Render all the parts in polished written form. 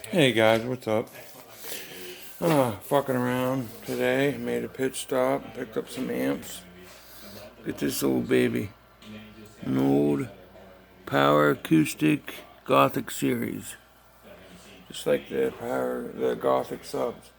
Hey guys, what's up? Fucking around today. Made a pit stop, picked up some amps. Get this old baby. An old Power Acoustic Gothic series. Just like the Gothic subs.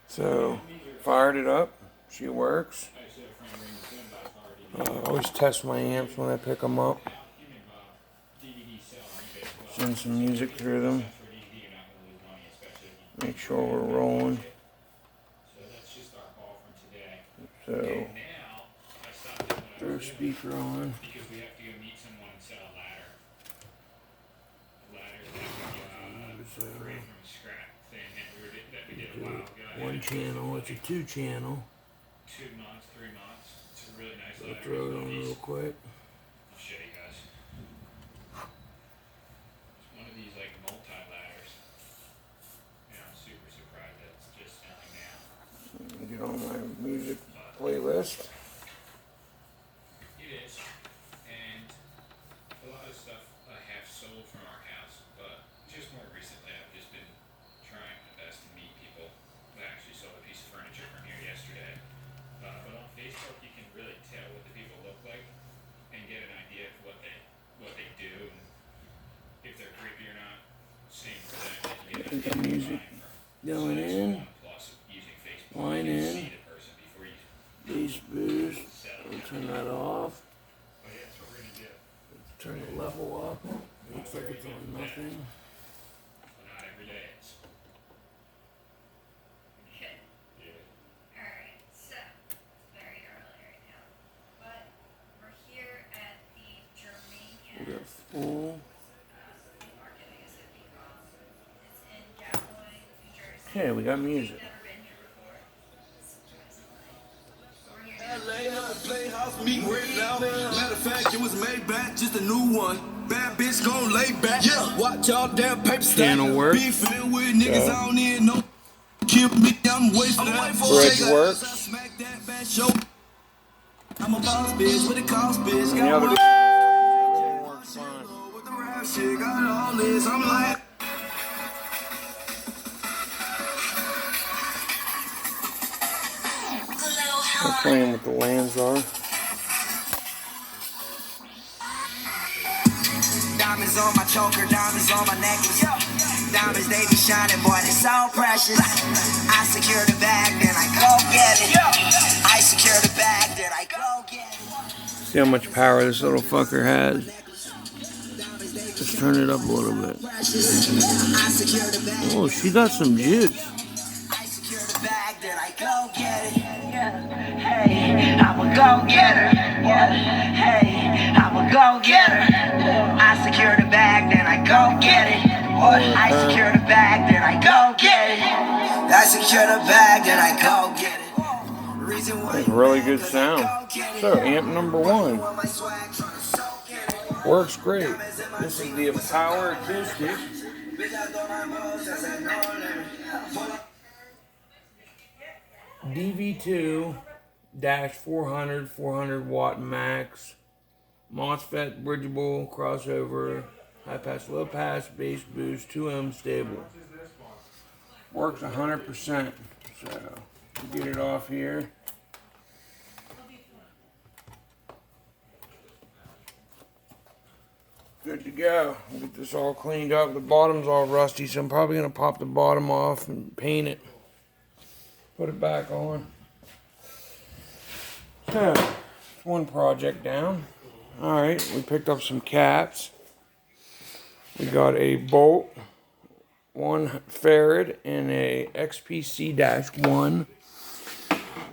So, fired it up. She works. Always test my amps when I pick them up. Send some music through them. Make sure we're rolling. So, throw speaker on. One channel, it's a 2-channel. 2 months, 3 months. It's a really nice ladder. Throw it on real quick. I'll show you guys. It's one of these like multi-ladders. And I'm super surprised that it's just selling now. Get on my music playlist. It is. And a lot of stuff I have sold from our house, but just more recently I've just been trying my best to meet people. I actually sold a piece of furniture from here yesterday. But on Facebook you can really tell what the people look like and get an idea of what they do and if they're creepy or not. Same for them. You Get the music going in. Line in. Bass boost. We'll turn that off. Turn the level up. Looks like it's on nothing. Not every day. Alright, so it's very early right now. But we're here at the We Germania got full. market, I guess it'd be called. It's in Galloway, New Jersey. Okay, we got music. Never been here before. So we're here Playhouse meet right now. Matter of fact, it was made back, just a new one. Bad bitch gon' lay back. Yeah, watch y'all damn paper stack. Channel work. Be filled with niggas I don't need no. Kill me, I'm waiting for that. Bridge works. Smack that bad show. I'm a boss bitch with a cost bitch. And the Got other one everything works fine. with the rap shit. Got all this. I'm like. I'm playing with the Lanzar. Diamonds on my choker, diamonds on my necklace. Diamonds, they be shining, boy, they so precious. I secure the bag, then I go get it. I secure the bag, then I go get it. See how much power this little fucker has. Just turn it up a little bit. I secure the bag. Oh, she got some juice. I secure the bag, then I go get it. Hey, I'm a go getter. Hey, I'm a go getter. I secure the bag, then I go get it. I secure the bag, then I go get it. I secure the bag, then I go get it. Reason why That's a really good sound. So, amp number 1. Works great. This is the Power Acoustic. DV2-400, 400 watt max. MOSFET bridgeable crossover. High pass, low pass, bass boost, 2 ohm stable. Works 100%. So, get it off here. Good to go. We'll get this all cleaned up. The bottom's all rusty, so I'm probably going to pop the bottom off and paint it. Put it back on. So, it's one project down. Alright, we picked up some caps. We got a bolt, 1 farad, and a XPC-1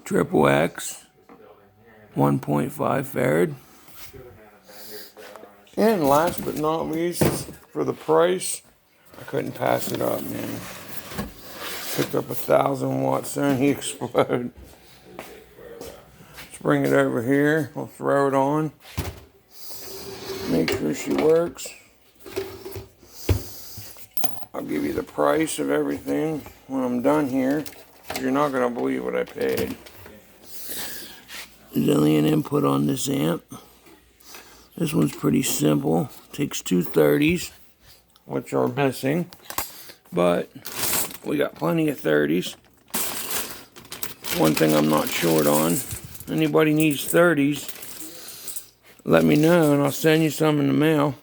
triple X, 1.5 farad. And last but not least, for the price, I couldn't pass it up, man. Picked up a 1,000 watt Sony Explode. Let's bring it over here. We'll throw it on. Make sure she works. I'll give you the price of everything when I'm done here. You're not going to believe what I paid. Zillion input on this amp. This one's pretty simple. Takes 2 30s, which are missing. But we got plenty of 30s. One thing I'm not short on, anybody needs 30s, let me know and I'll send you some in the mail.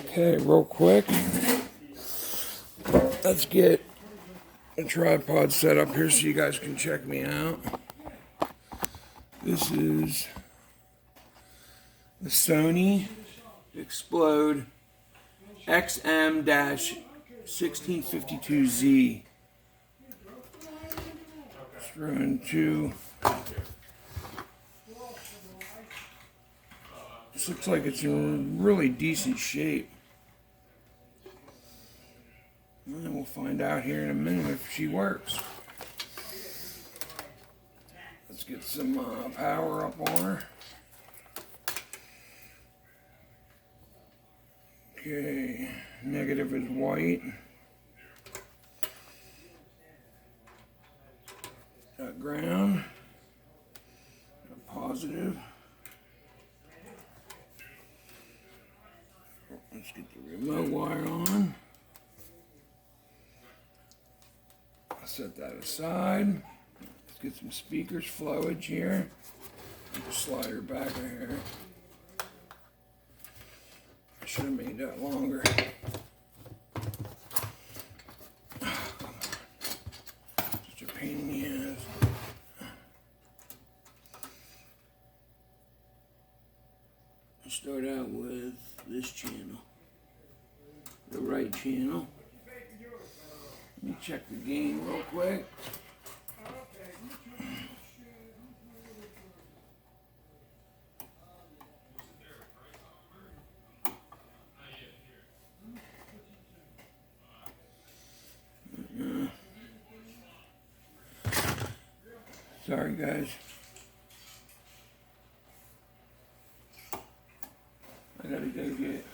Okay, real quick, let's get a tripod set up here so you guys can check me out. This is the Sony Explode XM-1652Z. Just run to. This looks like it's in really decent shape. And we'll find out here in a minute if she works. Let's get some power up on her. Okay, negative is white. Got ground. Got positive. Let's get the remote wire on. I'll set that aside. Let's get some speakers flowage here. Just slide her back of here. I should have made that longer. Oh, come on. Such a pain in the ass. I'll start out with this channel. The right channel. Let me check the gain real quick. Sorry guys. I gotta go get.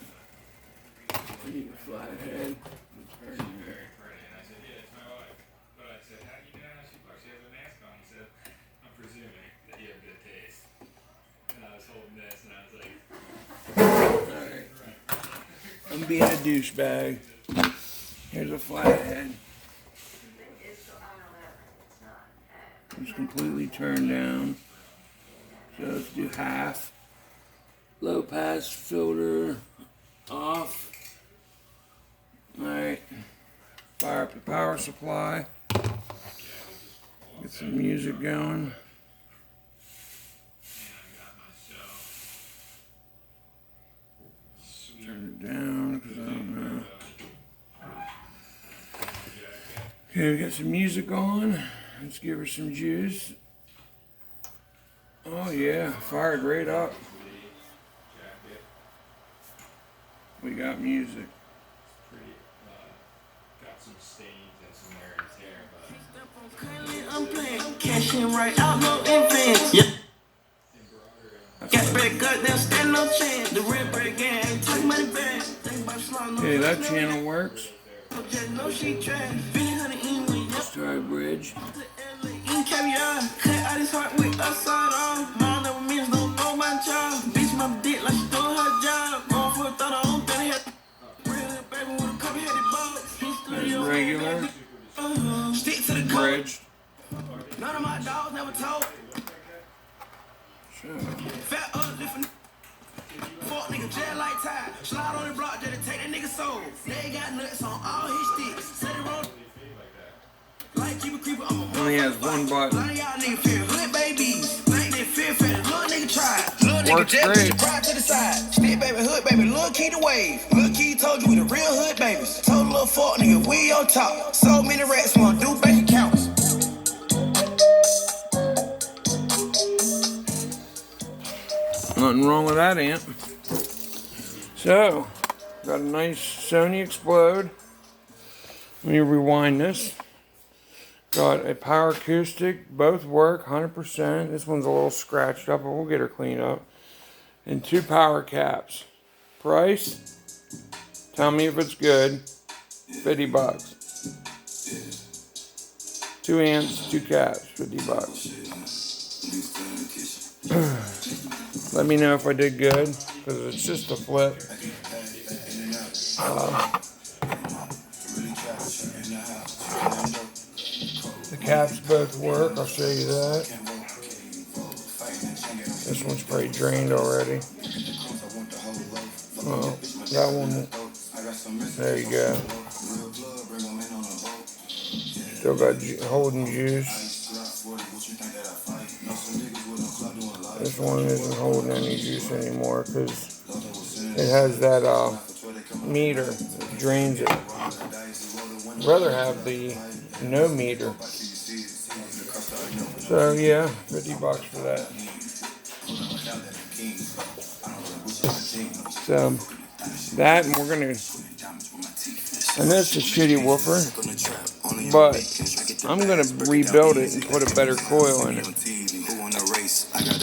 I need a flathead. And I said, yeah, it's my wife. But I said, how do you know how she looks? She has a mask on. He said, I'm presuming that you have good taste. And I was holding this and I was like, Alright. I'm being a douchebag. Here's a flathead. It's completely turned down. So let's do half. Low pass filter off. Alright. Fire up the power supply. Get some music going. Turn it down because I don't know. Okay, we got some music on. Let's give her some juice. Oh yeah, fired right up. We got music. pretty, got some stains and some wear and tear, but I'm playing, cashing right out, no advance. Yep. Got back up, now stand no chance. The red break gang, take money back. Okay, that channel works. Just know she trash. 100 in with Let's try bridge. in caviar. Cut out his heart with a side on. Mind over means don't know my job. Bitch, my dick like she doing her job. Going for a thought, I don't think it. Real baby with a couple headed balls. There's regular. Stick to the code. Bridge. None of my dogs never told. Sure. Fat up, different. Fuck nigga, jail like tie. Slide on the block just to take that nigga soul. They got nuts on all his sticks. Set it roll. Like keep a creeper, I'm a Only has one button. lot of y'all niggas feel hood babies. Think they feel fat, little nigga try. Little nigga Works just great. push your pride to the side. Stick baby, hood baby, little key the wave. Little key told you we the real hood babies. Told a little fuck nigga, we on top. So many rats wanna do bank accounts. Nothing wrong with that amp. So, got a nice Sony Explode. Let me rewind this. Got a power acoustic. Both work 100%. This one's a little scratched up, but we'll get her cleaned up. And 2 power caps. Price? Tell me if it's good. $50. 2 amps, 2 caps, $50. Let me know if I did good, because it's just a flip. The caps both work, I'll show you that. This one's pretty drained already. Well, that one, there you go. Still got holding juice. This one isn't holding any juice anymore because it has that meter that drains it. I'd rather have the no meter. So yeah, $50 for that. So that, and we're gonna, and this is a shitty woofer, but I'm gonna rebuild it and put a better coil in it.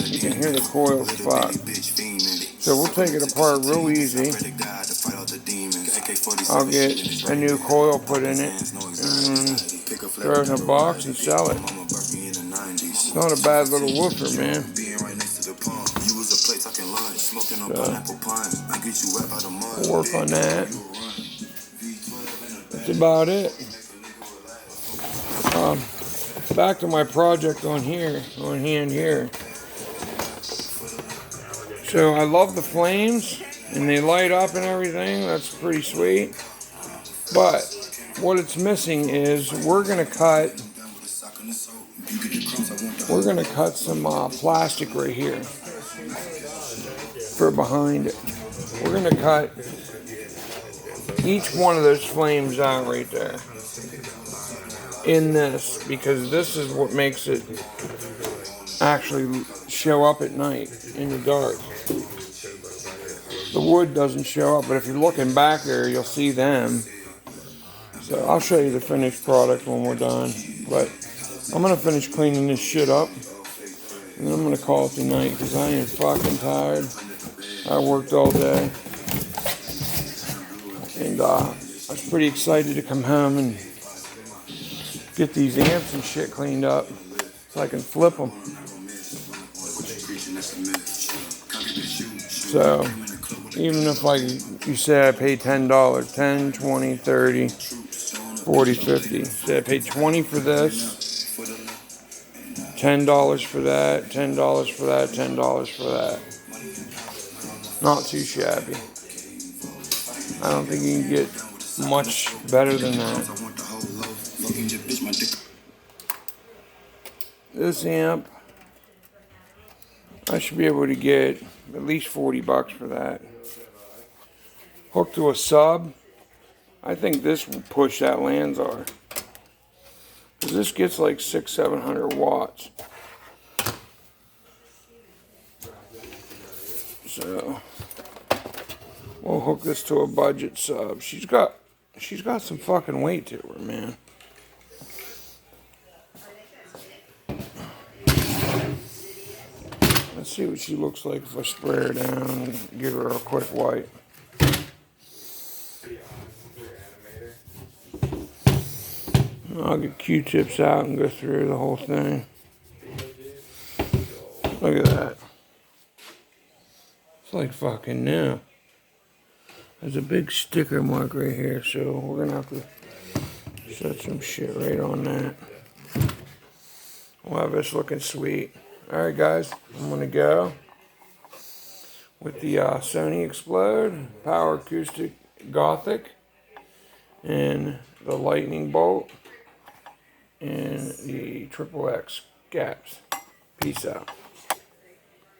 You can hear the coils fuck. So we'll take it apart real easy. I'll get a new coil put in it and throw it in a box and sell it. It's not a bad little woofer, man. So we'll work on that. That's about it. Back to my project on hand here. So I love the flames and they light up and everything. That's pretty sweet. But what it's missing is we're gonna cut some plastic right here for behind it. We're gonna cut each one of those flames out right there in this, because this is what makes it actually show up at night in the dark. The wood doesn't show up, but if you're looking back there, you'll see them. So I'll show you the finished product when we're done. But I'm gonna finish cleaning this shit up, and then I'm gonna call it tonight because I am fucking tired. I worked all day, and I was pretty excited to come home and get these amps and shit cleaned up so I can flip them. So even if you say I paid $10, 10, 20, 30, 40, 50. Say I paid 20 for this, $10 for that, $10 for that, $10 for that. Not too shabby. I don't think you can get much better than that. This amp, I should be able to get at least $40 for that. Hooked to a sub, I think this will push that Lanzar. Because this gets like 600-700 watts. So we'll hook this to a budget sub. She's got some fucking weight to her, man. Let's see what she looks like if I spray her down and give her a quick wipe. I'll get Q-tips out and go through the whole thing. Look at that. It's like fucking new. There's a big sticker mark right here, so we're gonna have to set some shit right on that. We'll have this looking sweet. Alright guys, I'm gonna go with the Sony Explode Power Acoustic Gothic and the Lightning Bolt and the XXX gaps. Peace out.